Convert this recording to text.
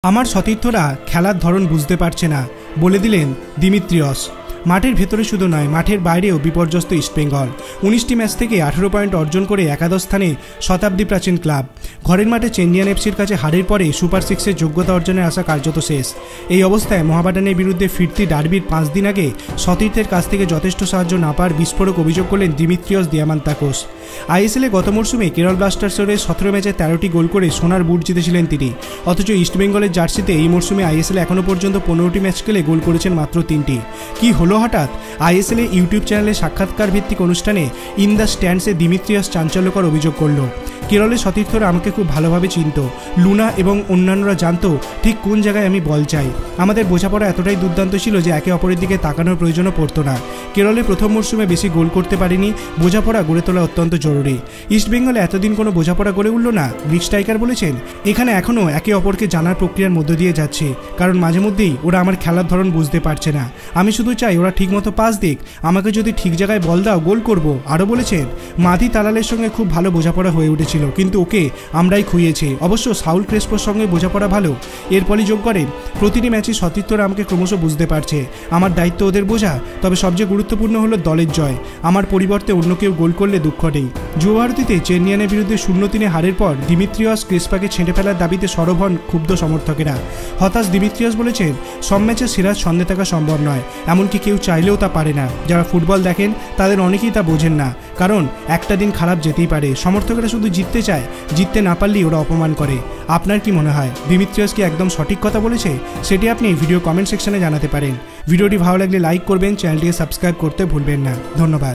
আমার সতীর্থরা খেলার ধরন বুঝতে পারছে না বলে দিলেন দিমিত্রিয়স। মাঠের ভেতরে শুধু নয়, মাঠের বাইরেও বিপর্যস্ত ইস্টবেঙ্গল। 19টি ম্যাচ থেকে 18 পয়েন্ট অর্জন করে একাদশ স্থানে শতাব্দী প্রাচীন ক্লাব। ঘরের মাঠে চেন্নাইয়ান এফসির কাছে হারের পরে সুপার সিক্সের যোগ্যতা অর্জনের আশা কার্যত শেষ। এই অবস্থায় মোহামেডানের বিরুদ্ধে ফিরতি ডার্বির 5 দিন আগে সতীর্থের কাছ থেকে যথেষ্ট সাহায্য না পাওয়ার বিস্ফোরক অভিযোগ করলেন দিমিত্রিয়স দিয়ামান্তাকোস। আইএসএলে গত মরশুমে কেরল ব্লাস্টার্সের 17 ম্যাচে 13টি গোল করে সোনার বুট জিতেছিলেন তিনি। অথচ ইস্টবেঙ্গলের জার্সিতে এই মরশুমে আইএসএলে এখনও পর্যন্ত 15টি ম্যাচ খেলে গোল করেছেন মাত্র 3টি। কি হলো হঠাৎ? আইএসএলে ইউটিউব চ্যানেলে সাক্ষাৎকার ভিত্তিক অনুষ্ঠানে ইন দ্য স্ট্যান্ডসে দিমিত্রিয়স চাঞ্চল্যকর অভিযোগ করল। কেরলের সতীর্থরা আমাকে খুব ভালোভাবে চিনত, লুনা এবং অন্যান্যরা জানতো ঠিক কোন জায়গায় আমি বল চাই। আমাদের বোঝাপড়া এতটাই দুর্দান্ত ছিল যে একে অপরের দিকে তাকানোর প্রয়োজনও পড়তো না। কেরলে প্রথম মরশুমে বেশি গোল করতে পারিনি, বোঝাপড়া গড়ে তোলা অত্যন্ত জরুরি। ইস্টবেঙ্গলে এতদিন কোনো বোঝাপড়া গড়ে উঠল না, গ্রিক স্ট্রাইকার বলেছেন। এখানে এখনও একে অপরকে জানার প্রক্রিয়ার মধ্য দিয়ে যাচ্ছে, কারণ মাঝে মধ্যেই ওরা আমার খেলার ধরন বুঝতে পারছে না। আমি শুধু চাই ওরা ঠিকমতো পাস দিক, আমাকে যদি ঠিক জায়গায় বল দাও গোল করব। আরও বলেছেন, মাধি তালালের সঙ্গে খুব ভালো বোঝাপড়া হয়ে উঠেছিল, কিন্তু ওকে আমরাই খুইয়েছি। অবশ্য সাউল ক্রেসপোর সঙ্গে বোঝাপড়া ভালো। এর ফলে যোগ করেন, প্রতিটি ম্যাচে সতীর্থরা আমাকে ক্রমশ বুঝতে পারছে। আমার দায়িত্ব ওদের বোঝা, তবে সবচেয়ে গুরুত্বপূর্ণ হলো দলের জয়। আমার পরিবর্তে অন্য কেউ গোল করলে দুঃখ নেই। যুবভারতীতে চেন্নাইয়ানের বিরুদ্ধে 0-3 হারের পর দিমিত্রিয়স ক্রেসপাকে ছেঁটে ফেলার দাবিতে সরব হন ক্ষুব্ধ সমর্থকেরা। হতাশ দিমিত্রিয়স বলেছেন, সব ম্যাচে সিরাজ ছন্দে থাকা সম্ভব নয়, এমনকি কেউ চাইলেও তা পারে না। যারা ফুটবল দেখেন তাদের অনেকেই তা বোঝেন না, কারণ একটা দিন খারাপ যেতেই পারে। সমর্থকেরা শুধু জিততে চায়, জিততে না পারলেই ওরা অপমান করে। আপনার কি মনে হয়, দিমিত্রিয়স কি একদম সঠিক কথা বলেছে? সেটি আপনি ভিডিও কমেন্ট সেকশনে জানাতে পারেন। ভিডিওটি ভালো লাগলে লাইক করবেন, চ্যানেলটিকে সাবস্ক্রাইব করতে ভুলবেন না। ধন্যবাদ।